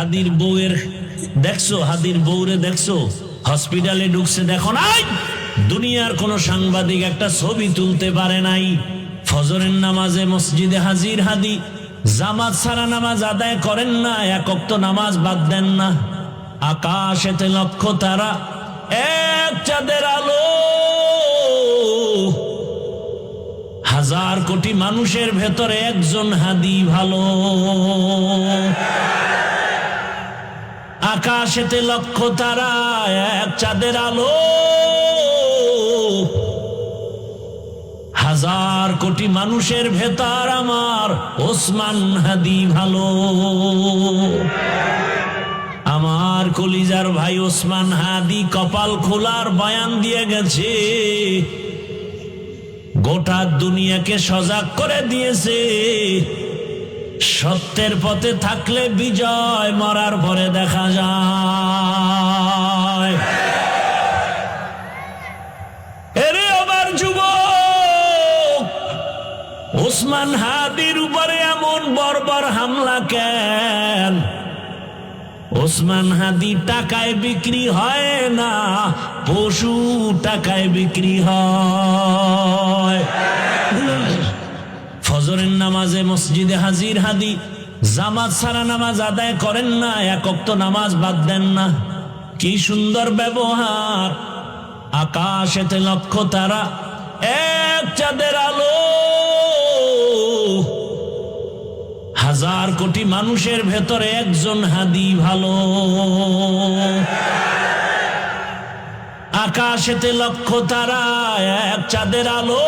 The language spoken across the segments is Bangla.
হাদির বউয়ের দেখছো, হাদির বউরে দেখছো হসপিটালে ঢুকছে, দেখো নাই দুনিয়ার কোন সাংবাদিক একটা ছবি তুলতে পারে নাই। ফজরের নামাজে মসজিদে হাজির হাদি, জামাত ছাড়া নামাজ আদায় করেন না, এক ওয়াক্ত নামাজ বাদ দেন না। আকাশেতে লক্ষ তারা, এক চাঁদের আলো, হাজার কোটি মানুষের ভেতরে একজন হাদি ভালো। আকাশেতে লক্ষ তারা, এক চাঁদের আলো, হাজার কোটি মানুষের ভেতর আমার ওসমান হাদি ভালো। আমার কলিজার ভাই ওসমান হাদি কপাল খোলার বয়ান দিয়ে গেছে, গোটা দুনিয়াকে সজাগ করে দিয়েছে। সত্যের পথে থাকলে বিজয়, মরার পরে দেখা যায়। এরে আমার যুবক, ওসমান হাদির উপরে এমন বর্বর হামলা কেন? ওসমান হাদি টাকায় বিক্রি হয় না, পশু টাকায় বিক্রি হয়। ফজরের নামাজে মসজিদে হাজির হাদি, জামাত ছাড়া নামাজ আদায় করেন না, এক ওয়াক্ত নামাজ বাদ দেন না। কি সুন্দর ব্যবহার! আকাশেতে লক্ষ তারা, এক চাঁদের আলো, হাজার কোটি মানুষের ভেতরে একজন হাদি ভালো। আকাশেতে লক্ষ তারা, এক চাঁদের আলো,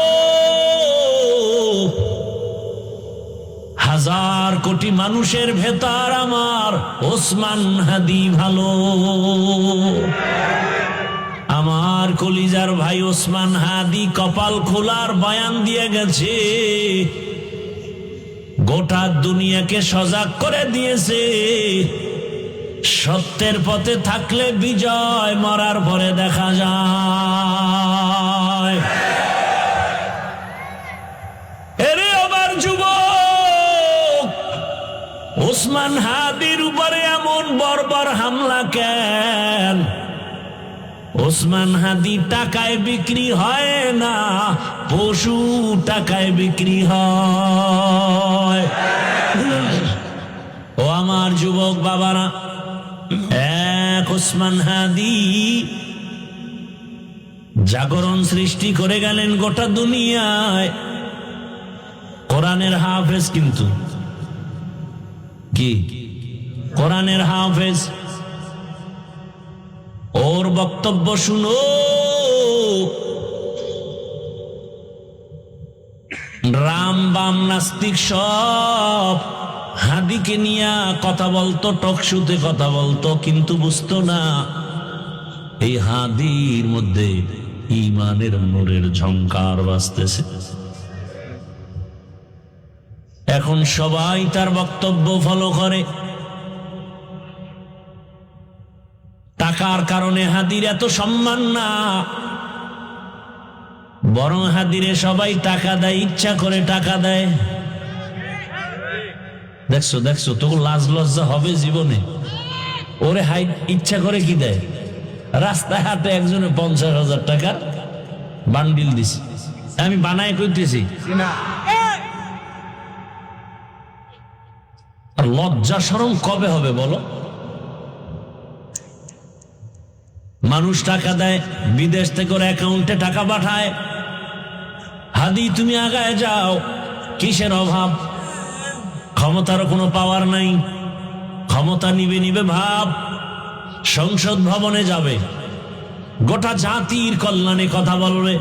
হাজার কোটি মানুষের ভেতর আমার ওসমান হাদি ভালো। আমার কলিজার ভাই ওসমান হাদি কপাল খোলার বয়ান দিয়ে গেছে, গোটা দুনিয়াকে সজাগ করে দিয়েছে। সত্যের পথে থাকলে বিজয়, মরার পরে দেখা যায়। এরে আমার যুবক, ওসমান হাদির উপরে এমন বর্বর হামলা কেন? ওসমান হাদি টাকায় বিক্রি হয় না, পশু টাকায় বিক্রি হয়। ও আমার যুবক বাবারা, এক ওসমান হাদি জাগরণ সৃষ্টি করে গেলেন গোটা দুনিয়ায়। কোরআনের হাফেজ, কিন্তু কি কোরআনের হাফেজ। ওর বক্তব্য শুনো, রাম বাম নাস্তিক সব হাদিকে নিয়ে কথা বলতো, টকশুতে কথা বলতো, কিন্তু বুঝতো না এই হাদির মধ্যে ঈমানের নূরের ঝংকার বাজতেছে। এখন সবাই তার বক্তব্য ফলো করে। টাকার কারণে হাদির এত সম্মান না, বরং হাদিরে সবাই টাকা দেয়, ইচ্ছা করে টাকা দেয়। দেখছো দেখছো, তোকে লাজ লজ্জা হবে জীবনে? ওরে হাই ইচ্ছা করে কি দেয়? রাস্তায় হাটে একজনে 50,000 টাকার বান্ডিল দিছে, আমি বানায় কইতেছি। আর লজ্জা শরম কবে হবে বলো? মানুষ টাকা দেয়, বিদেশ থেকে ওর অ্যাকাউন্টে টাকা পাঠায়। হাদি তুমি আগায় যাও, কিসের অভাব? ক্ষমতারও কোনো পাওয়ার নাই, ক্ষমতা নিবে নিবে ভাব। সংসদ ভবনে যাবে, গোটা জাতির কল্যাণে কথা বলবে।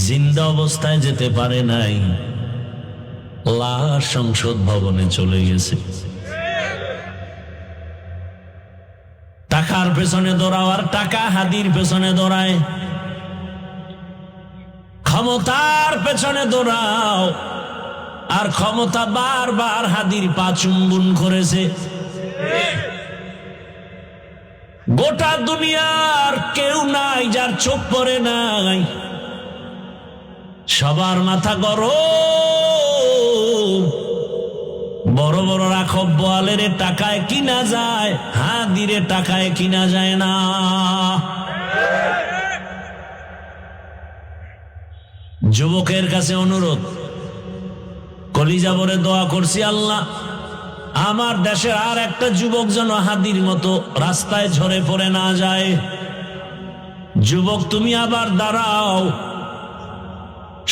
জিন্দা অবস্থায় যেতে পারে নাই, লাশ সংসদ ভবনে চলে গেছে। টাকার পেছনে দৌড়াও, আর টাকা হাদির পেছনে দৌড়ায়। ক্ষমতার পেছনে দৌড়াও, আর ক্ষমতা বারবার হাদির পা চুম্বন করেছে। গোটা দুনিয়ার কেউ নাই যার চোখ পড়ে নাই, সবার মাথা গরম। বড় বড় বড় রাখব বোয়ালের টাকায় কিনা যায়, হাদিরে টাকায় কিনা যায় না। যুবকের কাছে অনুরোধ, কলিজা ভরে দোয়া করছি, আল্লাহ আমার দেশের আর একটা যুবক যেন হাদির মতো রাস্তায় ঝরে পড়ে না যায়। যুবক তুমি আবার দাঁড়াও,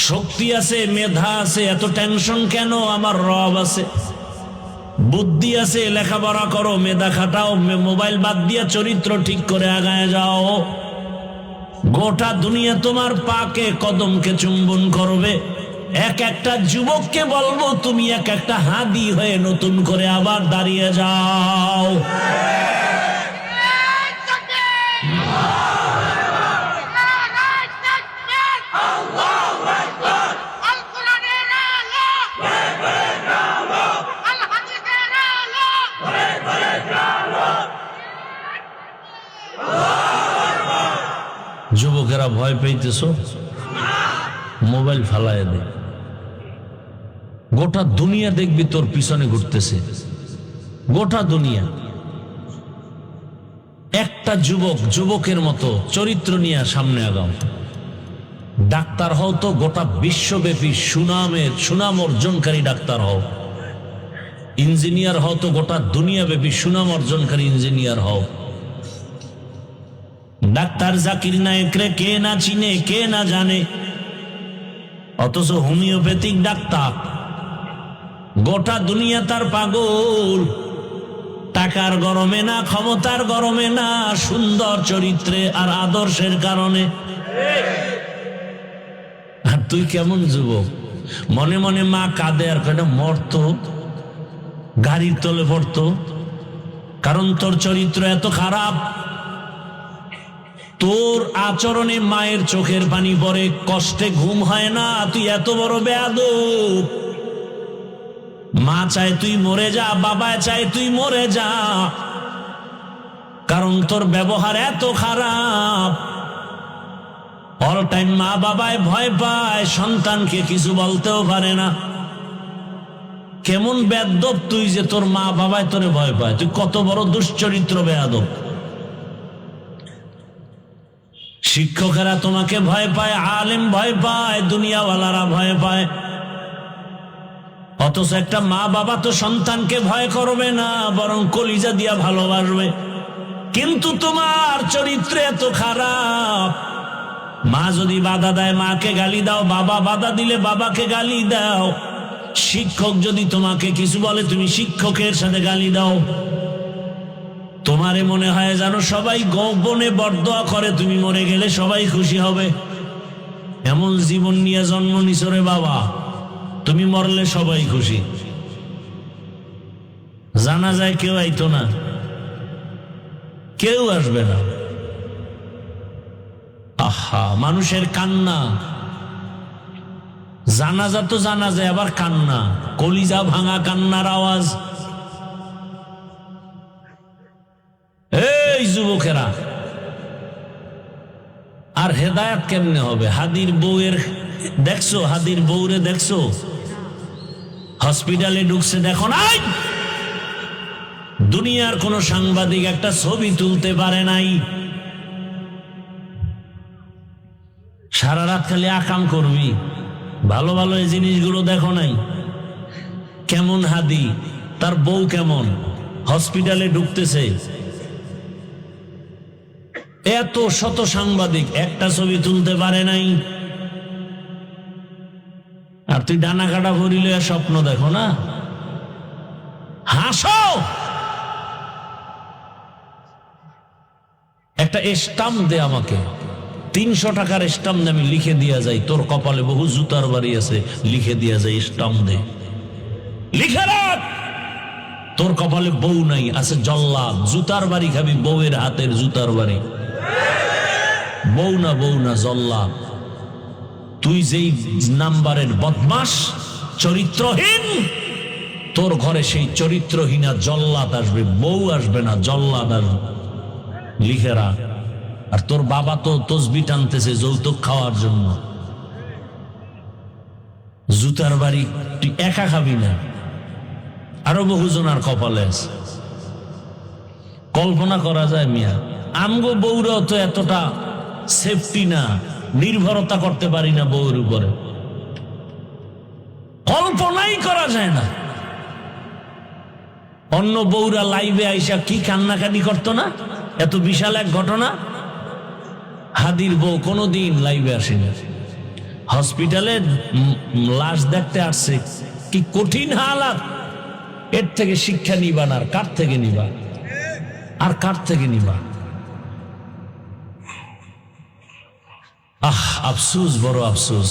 শক্তি আছে, মেধা আছে, এত টেনশন কেন? আমার রব আছে, বুদ্ধি আছে, লেখাপড়া করো, মেধা খাটাও, মোবাইল বাদ দিয়া চরিত্র ঠিক করে আগায় যাও। গোটা দুনিয়া তোমার পাকে কদমকে চুম্বন করবে। এক একটা যুবককে বলবো তুমি এক একটা হাদি হয়ে নতুন করে আবার দাঁড়িয়ে যাও। যুবকেরা ভয় পেয়েছ, মোবাইল ফালায় দে, গোটা দুনিয়া দেখবি তোর পিছনে ঘুরতেছে, গোটা দুনিয়া। একটা যুবক যুবকের মতো চরিত্র নিয়ে সামনে আগাও। ডাক্তার হও তো গোটা বিশ্বব্যাপী সুনাম অর্জনকারী ডাক্তার হও। ইঞ্জিনিয়ার হও তো গোটা দুনিয়াব্যাপী সুনাম অর্জনকারী ইঞ্জিনিয়ার হও। ডাক্তার জাকির নায়েকরে কে না চিনে, কে না জানে, অথচ হোমিওপ্যাথিক ডাক্তার গোটা দুনিয়া তার পাগল। টাকার গরমে না, ক্ষমতার গরমে না, সুন্দর চরিত্রে আর আদর্শের কারণে। আর তুই কেমন যুবক, মনে মনে মা কাঁদে আর কেন মরতো, গাড়ির তলে পড়তো, কারণ তোর চরিত্র এত খারাপ। তোর আচরণে মায়ের চোখের পানি পড়ে, কষ্টে ঘুম হয় না, তুই এত বড় বেয়াদব। মা চায় তুই মরে যা, বাবা চায় তুই মরে যা, কারণ তোর ব্যবহার এত খারাপ। অল টাইম মা বাবায় ভয় পায়, সন্তানকে কিছু বলতেও পারে না। কেমন বেয়াদব তুই যে তোর মা বাবায় তোরে ভয় পায়, তুই কত বড় দুশ্চরিত্র বেয়াদব। শিক্ষকেরা তোমাকে ভয় পায়, আলেম ভয় পায়, দুনিয়াওয়ালারা ভয় পায়, অথচ একটা মা বাবা তো সন্তানকে ভয় করবে না, বরং কলিজা দিয়া ভালোবাসবে। কিন্তু তোমার চরিত্র এত খারাপ। মা যদি বাধা দেয় মাকে গালি দাও, বাবা বাধা দিলে বাবাকে গালি দাও, শিক্ষক যদি তোমাকে কিছু বলে তুমি শিক্ষকের সাথে গালি দাও। তোমারে মনে হয় জানো সবাই গোপনে বরদোয়া করে, তুমি মরে গেলে সবাই খুশি হবে। এমন জীবন নিয়ে জন্ম নিছো রে বাবা, তুমি মরলে সবাই খুশি। জানা যায় কেউ আইতো না, কেউ আসবে না। আহা, মানুষের কান্না, জানাজা তো জানা যায়, আবার কান্না, কলিজা ভাঙা কান্নার আওয়াজ। এই যুবকেরা, আর হেদায়েত কেমনে হবে? হাদির বউয়ের দেখছো, হাদির বউরে দেখছো হসপিটালে ঢুকছে, দেখো নাই? দুনিয়ার কোন সাংবাদিক একটা ছবি তুলতে পারে নাই। সারা রাত খালি আকাম করবি, ভালো ভালো এই জিনিসগুলো দেখো নাই? কেমন হাদি, তার বউ কেমন, হসপিটালে ঢুকতেছে, এত শত সাংবাদিক একটা ছবি তুলতে পারে নাই। আর তুই ডানা কাটা ভরিলে স্বপ্ন দেখো না, হাসো। একটা স্টাম্প দে আমাকে, 300 টাকার স্টাম্প দে, আমি লিখে দিয়া যাই তোর কপালে বহু জুতার বাড়ি আছে, লিখে দিয়া যাই, স্টাম্প দে, লিখে রাখ। তোর কপালে বউ নাই, আছে জল্লাদ, জুতার বাড়ি খাবি, বউয়ের হাতের জুতার বাড়ি। বউ না জল্লাদ। তুই যেই নাম্বারের বদমাস, চরিত্রহীন, তোর ঘরে সেই চরিত্রহীনা জল্লাদ আসবে, বউ আসবে না, জল্লাদ আসবে। লিখে রাখ। আর তোর বাবা তো তসবি টানতেছে যৌতুক খাওয়ার জন্য। জুতার বাড়ি তুই একা খাবি না, আরো বহুজনার কপালে আছে। কল্পনা করা যায় মিয়া, আমগো বউরাও তো এতটা সেফটি না, নির্ভরতা করতে পারি না বউর উপরে, কল্পনাই করা যায় না। অন্য বউরা লাইভে আইসা কি কান্নাকাটি করতো না, এত বিশাল এক ঘটনা। হাদির বউ কোনোদিন লাইভে আসেনি, হসপিটালে লাশ দেখতে আসছে, কি কঠিন হালাত। এর থেকে শিক্ষা নিবা না, আর কার থেকে নিবা, আর কার থেকে নিবা? আফসোস, বড় আফসোস।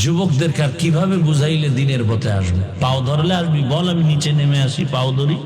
যুবকদেরকে আর কিভাবে বুঝাইলে দিনের পথে আসবে? পাও ধরলে আসবি, বল আমি নিচে নেমে আসি, পাও ধরি।